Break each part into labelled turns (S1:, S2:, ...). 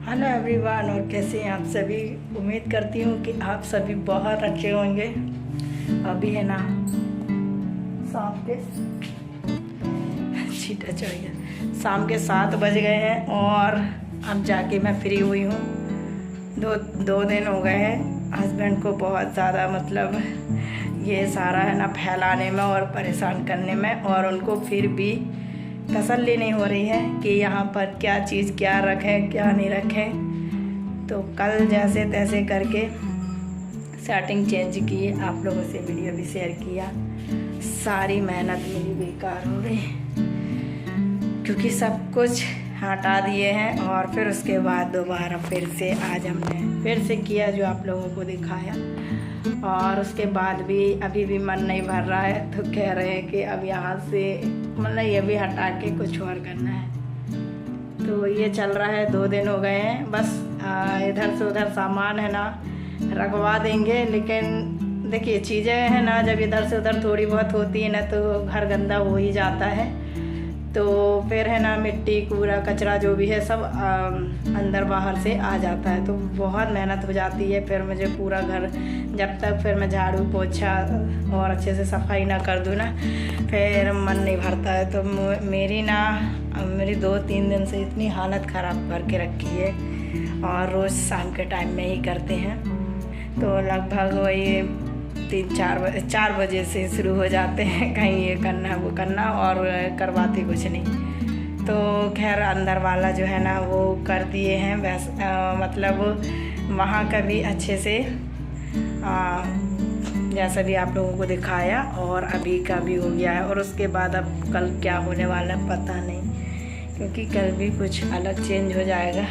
S1: Hello everyone, और कैसे हैं आप सभी। उम्मीद करती हूँ कि आप सभी बहुत अच्छे होंगे। अभी है ना शाम के छीटा चढ़ गया, शाम के 7 बज गए हैं और अब जाके मैं फ्री हुई हूँ। दो दिन हो गए हैं हस्बैंड को बहुत ज़्यादा मतलब ये सारा है ना फैलाने में और परेशान करने में, और उनको फिर भी तसल्ली नहीं हो रही है कि यहाँ पर क्या चीज़ क्या रखें क्या नहीं रखें। तो कल जैसे तैसे करके सेटिंग चेंज की, आप लोगों से वीडियो भी शेयर किया। सारी मेहनत मेरी बेकार हो गई क्योंकि सब कुछ हटा दिए हैं और फिर उसके बाद दोबारा फिर से आज हमने फिर से किया जो आप लोगों को दिखाया, और उसके बाद भी अभी भी मन नहीं भर रहा है। तो कह रहे हैं कि अब यहाँ से मतलब ये भी हटा के कुछ और करना है। तो ये चल रहा है, 2 दिन हो गए हैं। बस इधर से उधर सामान है ना रखवा देंगे, लेकिन देखिए चीज़ें हैं ना जब इधर से उधर थोड़ी बहुत होती है ना तो घर गंदा हो ही जाता है। तो फिर है ना मिट्टी कूड़ा कचरा जो भी है सब अंदर बाहर से आ जाता है, तो बहुत मेहनत हो जाती है। फिर मुझे पूरा घर जब तक फिर मैं झाड़ू पोछा और अच्छे से सफाई ना कर दूँ ना फिर मन नहीं भरता है। तो मेरी 2-3 दिन से इतनी हालत ख़राब करके रखी है, और रोज़ शाम के टाइम में ही करते हैं। तो लगभग वही 4 बजे से शुरू हो जाते हैं, कहीं ये करना वो करना, और करवाते कुछ नहीं। तो खैर अंदर वाला जो है ना वो कर दिए हैं मतलब वहाँ का भी अच्छे से जैसा भी आप लोगों को दिखाया, और अभी का भी हो गया है। और उसके बाद अब कल क्या होने वाला है पता नहीं, क्योंकि कल भी कुछ अलग चेंज हो जाएगा।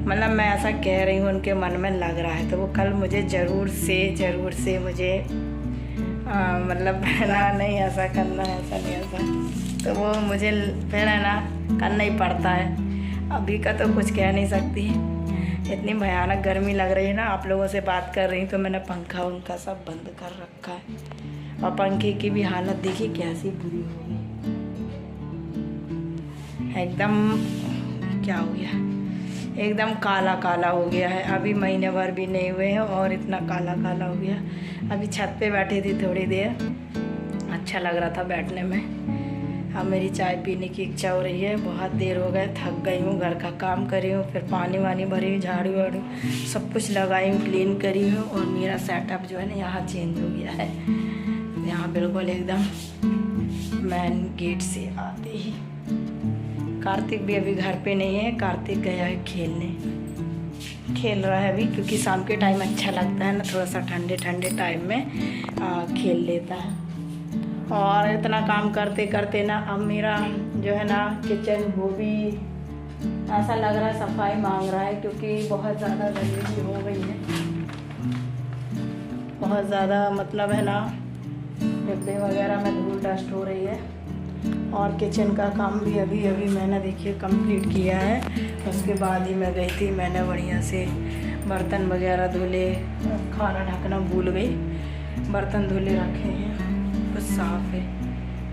S1: मतलब मैं ऐसा कह रही हूँ, उनके मन में लग रहा है। तो वो कल मुझे ज़रूर से मुझे मतलब ना नहीं ऐसा करना है, ऐसा नहीं ऐसा, तो वो मुझे फिर है ना करना ही पड़ता है। अभी का तो कुछ कह नहीं सकती, इतनी भयानक गर्मी लग रही है ना। आप लोगों से बात कर रही तो मैंने पंखा उनका सब बंद कर रखा है, और पंखे की भी हालत देखिए कैसी बुरी हो गई एकदम। क्या हो गया, एकदम काला काला हो गया है। अभी महीने भर भी नहीं हुए हैं और इतना काला काला हो गया। अभी छत पे बैठी थी थोड़ी देर, अच्छा लग रहा था बैठने में। अब मेरी चाय पीने की इच्छा हो रही है, बहुत देर हो गए, थक गई हूँ। घर का काम करी हूँ, फिर पानी वानी भरी हूँ, झाड़ू वाड़ू सब कुछ लगाई हूँ, क्लीन करी हूँ। और मेरा सेटअप जो है ना यहाँ चेंज हो गया है, यहाँ बिल्कुल एकदम मेन गेट से आते ही। कार्तिक भी अभी घर पे नहीं है, कार्तिक गया है खेल रहा है अभी, क्योंकि शाम के टाइम अच्छा लगता है ना, थोड़ा सा ठंडे ठंडे टाइम में खेल लेता है। और इतना काम करते करते ना अब मेरा जो है ना किचन वो भी ऐसा लग रहा है सफाई मांग रहा है, क्योंकि बहुत ज़्यादा गंदगी हो गई है, बहुत ज़्यादा मतलब है ना डिब्बे वगैरह में धूल डस्ट हो रही है। और किचन का काम भी अभी मैंने देखिए कंप्लीट किया है। उसके बाद ही मैं गई थी, मैंने बढ़िया से बर्तन वगैरह धुले, खाना ढकना भूल गई, बर्तन धुले रखे हैं, कुछ साफ़ है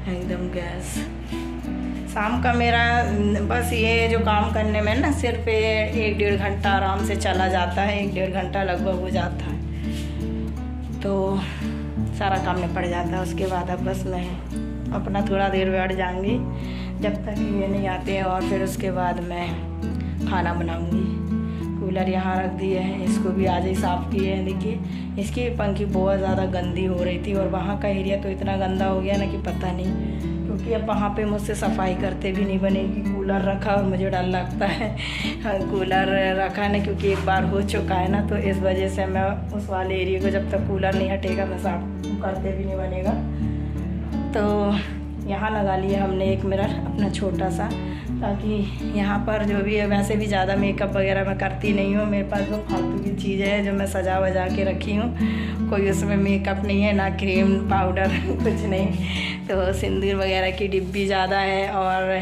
S1: एकदम। गैस शाम का मेरा बस ये जो काम करने में ना सिर्फ 1-1.5 घंटा आराम से चला जाता है, 1-1.5 घंटा लगभग हो जाता है, तो सारा काम निपट जाता है। उसके बाद अब बस मैं अपना थोड़ा देर बैठ जाऊंगी जब तक ये नहीं आते हैं, और फिर उसके बाद मैं खाना बनाऊंगी। कूलर यहाँ रख दिए हैं, इसको भी आज ही साफ़ किए हैं। देखिए इसकी पंखी बहुत ज़्यादा गंदी हो रही थी, और वहाँ का एरिया तो इतना गंदा हो गया ना कि पता नहीं, क्योंकि अब वहाँ पे मुझसे सफाई करते भी नहीं बनेगी। कूलर रखा और मुझे डर लगता है कूलर रखा ना, क्योंकि एक बार हो चुका है ना, तो इस वजह से मैं उस वाले एरिया को जब तक कूलर नहीं हटेगा मैं साफ करते भी नहीं बनेगा। तो यहाँ लगा लिया हमने एक मिरर अपना छोटा सा, ताकि यहाँ पर जो भी है, वैसे भी ज़्यादा मेकअप वगैरह मैं करती नहीं हूँ। मेरे पास जो फालतू की चीज़ें हैं जो मैं सजा वजा के रखी हूँ, कोई उसमें मेकअप नहीं है, ना क्रीम पाउडर कुछ नहीं। तो सिंदूर वगैरह की डिब्बी ज़्यादा है, और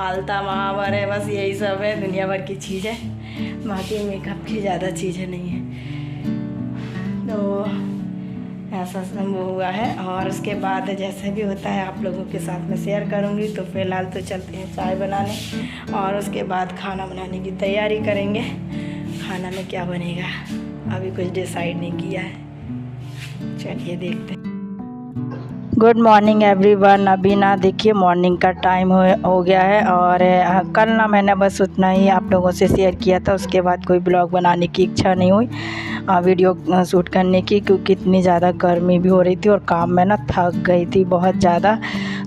S1: आलता महावर है, बस यही सब है दुनिया भर की चीज़ें। बाकी मेकअप की ज़्यादा चीज़ें नहीं है। तो ऐसा सब वो हुआ है। और उसके बाद जैसे भी होता है आप लोगों के साथ में शेयर करूँगी। तो फ़िलहाल तो चलते हैं चाय बनाने और उसके बाद खाना बनाने की तैयारी करेंगे। खाना में क्या बनेगा अभी कुछ डिसाइड नहीं किया है, चलिए देखते हैं। Good morning everyone. अभी ना देखिए मॉर्निंग का टाइम हो गया है और कल ना मैंने बस उतना ही आप लोगों से शेयर किया था, उसके बाद कोई ब्लॉग बनाने की इच्छा नहीं हुई वीडियो शूट करने की, क्योंकि इतनी ज़्यादा गर्मी भी हो रही थी और काम में ना थक गई थी बहुत ज़्यादा।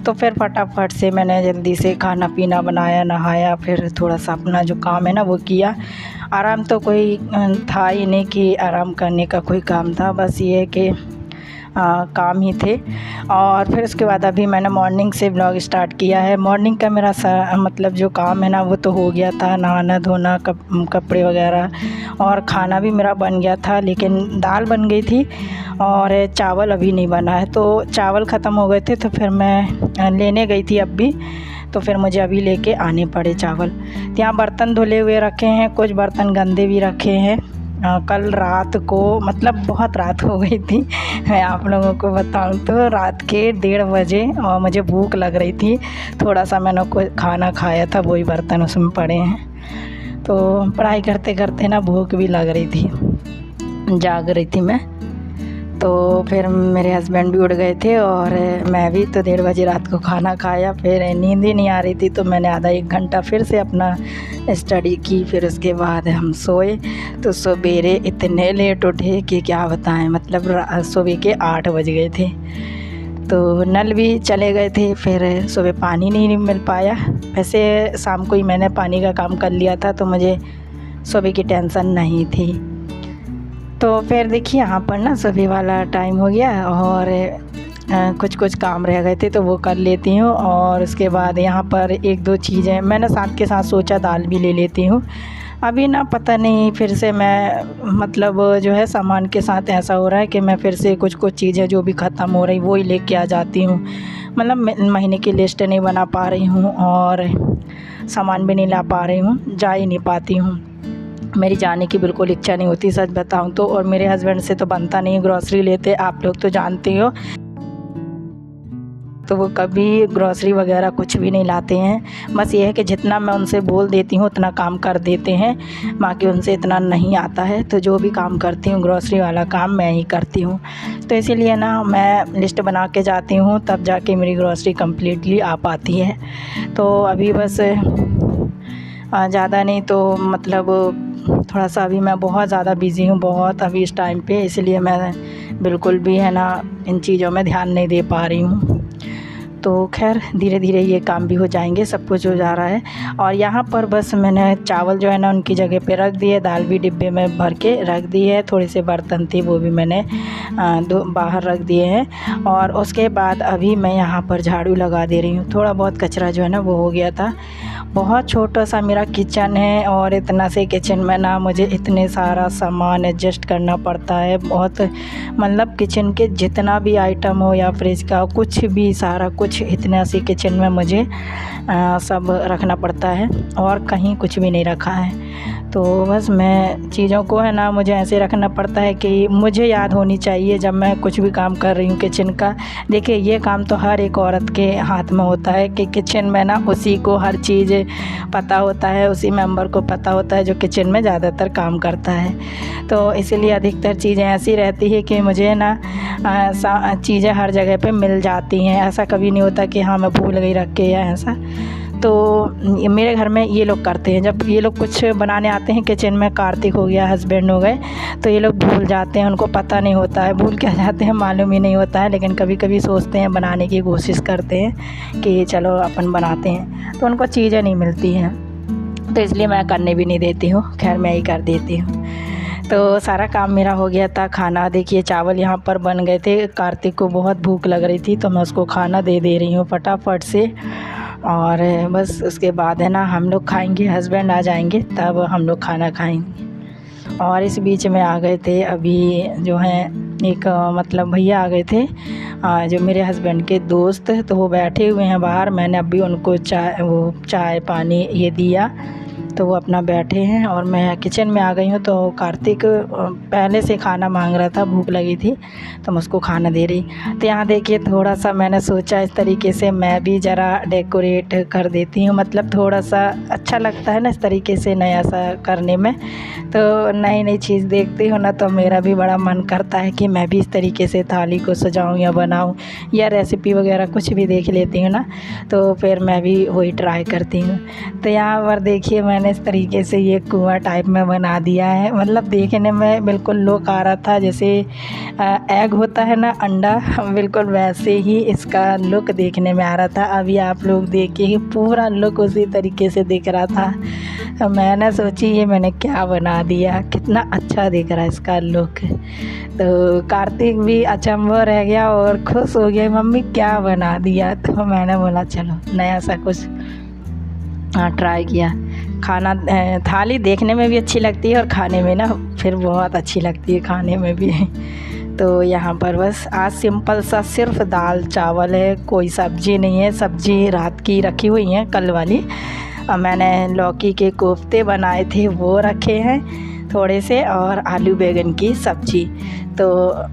S1: तो फिर फटाफट से मैंने जल्दी से खाना पीना बनाया, नहाया, फिर थोड़ा सा अपना जो काम है ना वो किया। आराम तो कोई था ही नहीं कि आराम करने का कोई काम था, बस ये है कि काम ही थे। और फिर उसके बाद अभी मैंने मॉर्निंग से ब्लॉग स्टार्ट किया है। मॉर्निंग का मेरा मतलब जो काम है ना वो तो हो गया था, नहाना धोना कपड़े वगैरह और खाना भी मेरा बन गया था, लेकिन दाल बन गई थी और चावल अभी नहीं बना है। तो चावल ख़त्म हो गए थे तो फिर मैं लेने गई थी अब भी, तो फिर मुझे अभी लेके आने पड़े चावल। यहाँ बर्तन धुले हुए रखे हैं, कुछ बर्तन गंदे भी रखे हैं। कल रात को मतलब बहुत रात हो गई थी, मैं आप लोगों को बताऊं तो रात के 1:30 बजे और मुझे भूख लग रही थी। थोड़ा सा मैंने कोई खाना खाया था, वही बर्तन उसमें पड़े हैं। तो पढ़ाई करते करते ना भूख भी लग रही थी, जाग रही थी मैं। तो फिर मेरे हस्बैंड भी उठ गए थे और मैं भी तो 1:30 बजे रात को खाना खाया। फिर नींद ही नहीं आ रही थी तो मैंने आधा 1 घंटा फिर से अपना स्टडी की। फिर उसके बाद हम सोए तो सवेरे इतने लेट उठे कि क्या बताएं, मतलब सुबह के 8 बज गए थे। तो नल भी चले गए थे, फिर सुबह पानी नहीं मिल पाया। वैसे शाम को ही मैंने पानी का काम कर लिया था तो मुझे सुबह की टेंशन नहीं थी। तो फिर देखिए यहाँ पर ना सुबह वाला टाइम हो गया और कुछ काम रह गए थे तो वो कर लेती हूँ। और उसके बाद यहाँ पर 1-2 चीज़ें मैंने साथ के साथ सोचा दाल भी ले लेती हूँ। अभी ना पता नहीं फिर से मैं मतलब जो है सामान के साथ ऐसा हो रहा है कि मैं फिर से कुछ चीज़ें जो भी ख़त्म हो रही वो ही लेके आ जाती हूँ। मतलब महीने की लिस्ट नहीं बना पा रही हूँ और सामान भी नहीं ला पा रही हूँ, जा ही नहीं पाती हूँ। मेरी जाने की बिल्कुल इच्छा नहीं होती सच बताऊं तो। और मेरे हस्बैंड से तो बनता नहीं ग्रॉसरी लेते, आप लोग तो जानते हो। तो वो कभी ग्रॉसरी वगैरह कुछ भी नहीं लाते हैं। बस ये है कि जितना मैं उनसे बोल देती हूँ उतना काम कर देते हैं, बाकी उनसे इतना नहीं आता है। तो जो भी काम करती हूँ ग्रॉसरी वाला काम मैं ही करती हूँ। तो इसीलिए ना मैं लिस्ट बना के जाती हूँ, तब जाके मेरी ग्रॉसरी कम्प्लीटली आ पाती है। तो अभी बस ज़्यादा नहीं तो मतलब थोड़ा सा अभी मैं बहुत ज़्यादा बिज़ी हूँ, बहुत अभी इस टाइम पे, इसलिए मैं बिल्कुल भी है ना इन चीज़ों में ध्यान नहीं दे पा रही हूँ। तो खैर धीरे धीरे ये काम भी हो जाएंगे, सब कुछ हो जा रहा है। और यहाँ पर बस मैंने चावल जो है ना उनकी जगह पे रख दिए, दाल भी डिब्बे में भर के रख दी है। थोड़े से बर्तन थे वो भी मैंने बाहर रख दिए हैं। और उसके बाद अभी मैं यहाँ पर झाड़ू लगा दे रही हूँ। थोड़ा बहुत कचरा जो है ना वो हो गया था। बहुत छोटा सा मेरा किचन है और इतना से किचन में ना मुझे इतने सारा सामान एडजस्ट करना पड़ता है। बहुत मतलब किचन के जितना भी आइटम हो या फ्रिज का कुछ भी सारा कुछ इतना सी किचन में मुझे सब रखना पड़ता है और कहीं कुछ भी नहीं रखा है। तो बस मैं चीज़ों को है ना मुझे ऐसे रखना पड़ता है कि मुझे याद होनी चाहिए जब मैं कुछ भी काम कर रही हूँ किचन का। देखिए ये काम तो हर एक औरत के हाथ में होता है कि किचन में ना उसी को हर चीज़ पता होता है, उसी मेंबर को पता होता है जो किचन में ज़्यादातर काम करता है। तो इसीलिए अधिकतर चीज़ें ऐसी रहती है कि मुझे ना चीज़ें हर जगह पे मिल जाती हैं। ऐसा कभी नहीं होता कि हाँ मैं भूल गई रख के या ऐसा। तो मेरे घर में ये लोग करते हैं, जब ये लोग कुछ बनाने आते हैं किचन में, कार्तिक हो गया, हस्बैंड हो गए, तो ये लोग भूल जाते हैं, उनको पता नहीं होता है, भूल क्या जाते हैं मालूम ही नहीं होता है। लेकिन कभी कभी सोचते हैं, बनाने की कोशिश करते हैं कि चलो अपन बनाते हैं, तो उनको चीज़ें नहीं मिलती हैं। तो इसलिए मैं करने भी नहीं देती हूँ, खैर मैं ही कर देती हूँ। तो सारा काम मेरा हो गया था। खाना देखिए चावल यहाँ पर बन गए थे, कार्तिक को बहुत भूख लग रही थी तो मैं उसको खाना दे रही हूँ फटाफट से। और बस उसके बाद है ना हम लोग खाएंगे, हस्बैंड आ जाएंगे तब हम लोग खाना खाएंगे। और इस बीच में आ गए थे अभी जो हैं एक मतलब भैया आ गए थे जो मेरे हस्बैंड के दोस्त, तो वो बैठे हुए हैं बाहर। मैंने अभी उनको चाय पानी ये दिया तो वो अपना बैठे हैं और मैं किचन में आ गई हूँ। तो कार्तिक पहले से खाना मांग रहा था, भूख लगी थी तो मैं उसको खाना दे रही। तो यहाँ देखिए थोड़ा सा मैंने सोचा इस तरीके से मैं भी ज़रा डेकोरेट कर देती हूँ, मतलब थोड़ा सा अच्छा लगता है ना इस तरीके से नया सा करने में। तो नई नई चीज़ देखती हूँ ना तो मेरा भी बड़ा मन करता है कि मैं भी इस तरीके से थाली को सजाऊँ या बनाऊँ, या रेसिपी वगैरह कुछ भी देख लेती हूँ ना तो फिर मैं भी वही ट्राई करती हूँ। तो यहाँ पर देखिए मैंने इस तरीके से ये कुआं टाइप में बना दिया है, मतलब देखने में बिल्कुल लुक आ रहा था जैसे एग होता है ना, अंडा, बिल्कुल वैसे ही इसका लुक देखने में आ रहा था। अभी आप लोग देखिए पूरा लुक उसी तरीके से दिख रहा था। तो मैंने सोची ये मैंने क्या बना दिया, कितना अच्छा दिख रहा है इसका लुक। तो कार्तिक भी अचंभव रह गया और खुश हो गया, मम्मी क्या बना दिया। तो मैंने बोला चलो नया सा कुछ ट्राई किया। खाना थाली देखने में भी अच्छी लगती है और खाने में ना फिर बहुत अच्छी लगती है खाने में भी। तो यहाँ पर बस आज सिंपल सा सिर्फ दाल चावल है, कोई सब्ज़ी नहीं है। सब्ज़ी रात की रखी हुई है कल वाली। मैंने लौकी के कोफ्ते बनाए थे वो रखे हैं थोड़े से, और आलू बैंगन की सब्ज़ी तो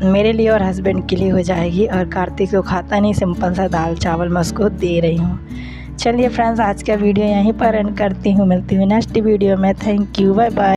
S1: मेरे लिए और हस्बैंड के लिए हो जाएगी। और कार्तिक को खाता नहीं, सिंपल सा दाल चावल मैं उसको दे रही हूँ। चलिए फ्रेंड्स, आज का वीडियो यहीं पर एंड करती हूँ, मिलती हूँ नेक्स्ट वीडियो में। Thank you, bye bye.